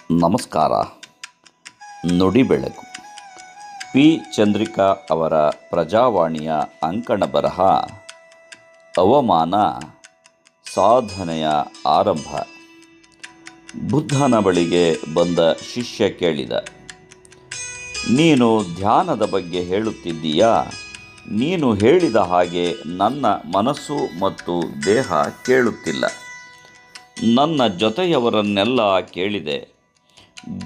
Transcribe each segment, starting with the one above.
ನಮಸ್ಕಾರ. ನುಡಿ ಬೆಳಕು. ಪಿ ಚಂದ್ರಿಕಾ ಅವರ ಪ್ರಜಾವಾಣಿಯ ಅಂಕಣ ಬರಹ ಅವಮಾನ ಸಾಧನೆಯ ಆರಂಭ. ಬುದ್ಧನ ಬಳಿಗೆ ಬಂದ ಶಿಷ್ಯ ಕೇಳಿದ, ನೀನು ಧ್ಯಾನದ ಬಗ್ಗೆ ಹೇಳುತ್ತಿದ್ದೀಯಾ? ನೀನು ಹೇಳಿದ ಹಾಗೆ ನನ್ನ ಮನಸ್ಸು ಮತ್ತು ದೇಹ ಕೇಳುತ್ತಿಲ್ಲ. ನನ್ನ ಜೊತೆಯವರನ್ನೆಲ್ಲ ಕೇಳಿದೆ.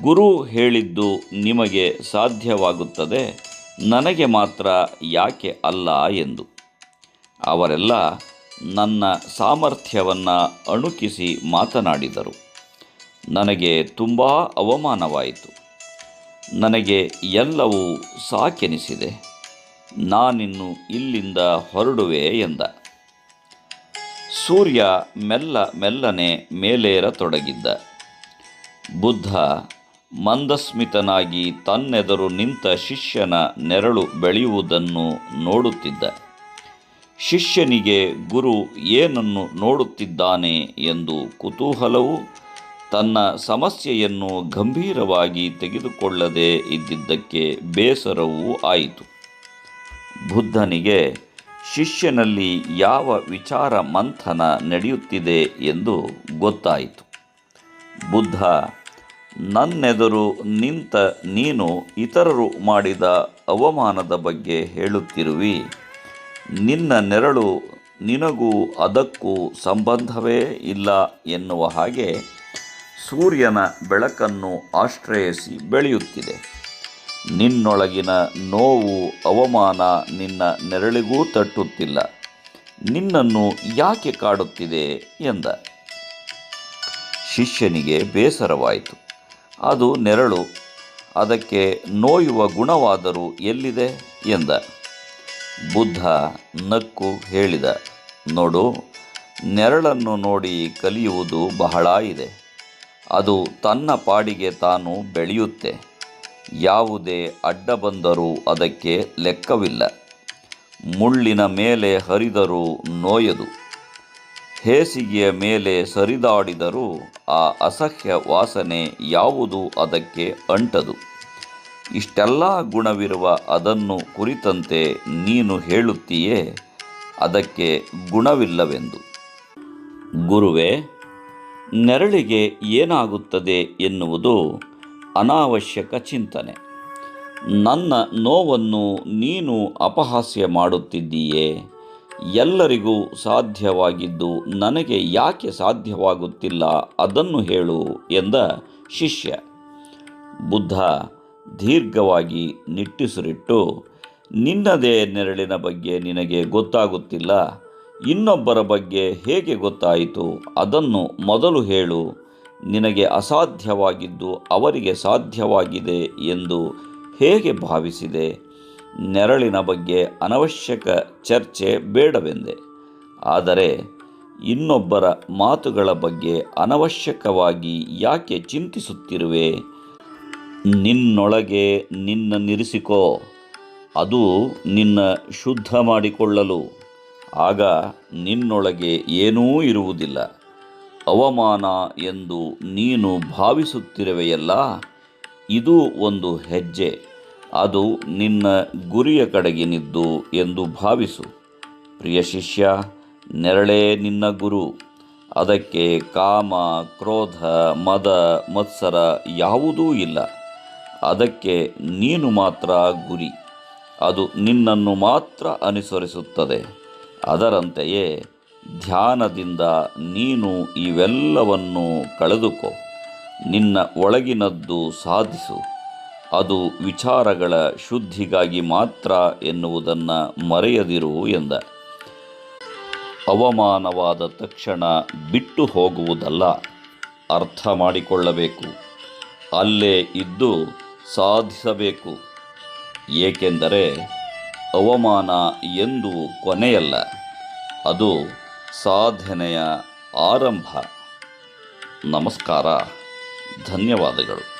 ಗುರು ಹೇಳಿದ್ದು ನಿಮಗೆ ಸಾಧ್ಯವಾಗುತ್ತದೆ, ನನಗೆ ಮಾತ್ರ ಯಾಕೆ ಅಲ್ಲ ಎಂದು. ಅವರೆಲ್ಲ ನನ್ನ ಸಾಮರ್ಥ್ಯವನ್ನು ಅಣುಕಿಸಿ ಮಾತನಾಡಿದರು. ನನಗೆ ತುಂಬ ಅವಮಾನವಾಯಿತು. ನನಗೆ ಎಲ್ಲವೂ ಸಾಕೆನಿಸಿದೆ. ನಾನಿನ್ನು ಇಲ್ಲಿಂದ ಹೊರಡುವೆ ಎಂದ. ಸೂರ್ಯ ಮೆಲ್ಲನೆ ಮೇಲೇರತೊಡಗಿದ್ದ. ಬುದ್ಧ ಮಂದಸ್ಮಿತನಾಗಿ ತನ್ನೆದುರು ನಿಂತ ಶಿಷ್ಯನ ನೆರಳು ಬೆಳೆಯುವುದನ್ನು ನೋಡುತ್ತಿದ್ದ. ಶಿಷ್ಯನಿಗೆ ಗುರು ಏನನ್ನು ನೋಡುತ್ತಿದ್ದಾನೆ ಎಂದು ಕುತೂಹಲವೂ ತನ್ನ ಸಮಸ್ಯೆಯನ್ನು ಗಂಭೀರವಾಗಿ ತೆಗೆದುಕೊಳ್ಳದೆ ಇದ್ದಿದ್ದಕ್ಕೆ ಬೇಸರವೂ ಆಯಿತು. ಬುದ್ಧನಿಗೆ ಶಿಷ್ಯನಲ್ಲಿ ಯಾವ ವಿಚಾರ ಮಂಥನ ನಡೆಯುತ್ತಿದೆ ಎಂದು ಗೊತ್ತಾಯಿತು. ಬುದ್ಧ, ನನ್ನೆದುರು ನಿಂತ ನೀನು ಇತರರು ಮಾಡಿದ ಅವಮಾನದ ಬಗ್ಗೆ ಹೇಳುತ್ತಿರುವಿ. ನಿನ್ನ ನೆರಳು ನಿನಗೂ ಅದಕ್ಕೂ ಸಂಬಂಧವೇ ಇಲ್ಲ ಎನ್ನುವ ಹಾಗೆ ಸೂರ್ಯನ ಬೆಳಕನ್ನು ಆಶ್ರಯಿಸಿ ಬೆಳೆಯುತ್ತಿದೆ. ನಿನ್ನೊಳಗಿನ ನೋವು ಅವಮಾನ ನಿನ್ನ ನೆರಳಿಗೂ ತಟ್ಟುತ್ತಿಲ್ಲ. ನಿನ್ನನ್ನು ಯಾಕೆ ಕಾಡುತ್ತಿದೆ ಎಂದ. ಶಿಷ್ಯನಿಗೆ ಬೇಸರವಾಯಿತು. ಅದು ನೆರಳು, ಅದಕ್ಕೆ ನೋಯುವ ಗುಣವಾದರೂ ಎಲ್ಲಿದೆ ಎಂದ. ಬುದ್ಧ ನಕ್ಕು ಹೇಳಿದ, ನೋಡು, ನೆರಳನ್ನು ನೋಡಿ ಕಲಿಯುವುದು ಬಹಳ ಇದೆ. ಅದು ತನ್ನ ಪಾಡಿಗೆ ತಾನು ಬೆಳೆಯುತ್ತೆ. ಯಾವುದೇ ಅಡ್ಡ ಬಂದರೂ ಅದಕ್ಕೆ ಲೆಕ್ಕವಿಲ್ಲ. ಮುಳ್ಳಿನ ಮೇಲೆ ಹರಿದರೂ ನೋಯದು. ಹೇಸಿಗೆಯ ಮೇಲೆ ಸರಿದಾಡಿದರೂ ಆ ಅಸಹ್ಯ ವಾಸನೆ ಯಾವುದು ಅದಕ್ಕೆ ಅಂಟದು. ಇಷ್ಟೆಲ್ಲ ಗುಣವಿರುವ ಅದನ್ನು ಕುರಿತಂತೆ ನೀನು ಹೇಳುತ್ತೀಯೇ, ಅದಕ್ಕೆ ಗುಣವಿಲ್ಲವೆಂದು. ಗುರುವೇ, ನೆರಳಿಗೆ ಏನಾಗುತ್ತದೆ ಎನ್ನುವುದು ಅನಾವಶ್ಯಕ ಚಿಂತನೆ. ನನ್ನ ನೋವನ್ನು ನೀನು ಅಪಹಾಸ್ಯ ಮಾಡುತ್ತಿದ್ದೀಯೇ. ಎಲ್ಲರಿಗೂ ಸಾಧ್ಯವಾಗಿದ್ದು ನನಗೆ ಯಾಕೆ ಸಾಧ್ಯವಾಗುತ್ತಿಲ್ಲ ಅದನ್ನು ಹೇಳು ಎಂದ ಶಿಷ್ಯ. ಬುದ್ಧ ದೀರ್ಘವಾಗಿ ನಿಟ್ಟುಸಿರಿಟ್ಟು, ನಿನ್ನದೇ ನೆರಳಿನ ಬಗ್ಗೆ ನಿನಗೆ ಗೊತ್ತಾಗುತ್ತಿಲ್ಲ. ಇನ್ನೊಬ್ಬರ ಬಗ್ಗೆ ಹೇಗೆ ಗೊತ್ತಾಯಿತು ಅದನ್ನು ಮೊದಲು ಹೇಳು. ನಿನಗೆ ಅಸಾಧ್ಯವಾಗಿದ್ದು ಅವರಿಗೆ ಸಾಧ್ಯವಾಗಿದೆ ಎಂದು ಹೇಗೆ ಭಾವಿಸಿದೆ? ನೆರಳಿನ ಬಗ್ಗೆ ಅನವಶ್ಯಕ ಚರ್ಚೆ ಬೇಡವೆಂದೆ. ಆದರೆ ಇನ್ನೊಬ್ಬರ ಮಾತುಗಳ ಬಗ್ಗೆ ಅನವಶ್ಯಕವಾಗಿ ಯಾಕೆ ಚಿಂತಿಸುತ್ತಿರುವೆ? ನಿನ್ನೊಳಗೆ ನಿನ್ನನ್ನಿರಿಸಿಕೋ. ಅದು ನಿನ್ನ ಶುದ್ಧ ಮಾಡಿಕೊಳ್ಳಲು. ಆಗ ನಿನ್ನೊಳಗೆ ಏನೂ ಇರುವುದಿಲ್ಲ. ಅವಮಾನ ಎಂದು ನೀನು ಭಾವಿಸುತ್ತಿರುವೆಯಲ್ಲ, ಇದು ಒಂದು ಹೆಜ್ಜೆ. ಅದು ನಿನ್ನ ಗುರಿಯ ಕಡೆಗಿನಿದ್ದು ಎಂದು ಭಾವಿಸು. ಪ್ರಿಯ ಶಿಷ್ಯ, ನೆರಳೇ ನಿನ್ನ ಗುರು. ಅದಕ್ಕೆ ಕಾಮ, ಕ್ರೋಧ, ಮದ, ಮತ್ಸರ ಯಾವುದೂ ಇಲ್ಲ. ಅದಕ್ಕೆ ನೀನು ಮಾತ್ರ ಗುರಿ. ಅದು ನಿನ್ನನ್ನು ಮಾತ್ರ ಅನುಸರಿಸುತ್ತದೆ. ಅದರಂತೆಯೇ ಧ್ಯಾನದಿಂದ ನೀನು ಇವೆಲ್ಲವನ್ನೂ ಕಳೆದುಕೋ. ನಿನ್ನ ಒಳಗಿನದ್ದು ಸಾಧಿಸು. ಅದು ವಿಚಾರಗಳ ಶುದ್ಧಿಗಾಗಿ ಮಾತ್ರ ಎನ್ನುವುದನ್ನು ಮರೆಯದಿರು ಎಂದ. ಅವಮಾನವಾದ ತಕ್ಷಣ ಬಿಟ್ಟು ಹೋಗುವುದಲ್ಲ, ಅರ್ಥ ಮಾಡಿಕೊಳ್ಳಬೇಕು. ಅಲ್ಲೇ ಇದ್ದು ಸಾಧಿಸಬೇಕು. ಏಕೆಂದರೆ ಅವಮಾನ ಎಂದೂ ಕೊನೆಯಲ್ಲ, ಅದು ಸಾಧನೆಯ ಆರಂಭ. ನಮಸ್ಕಾರ. ಧನ್ಯವಾದಗಳು.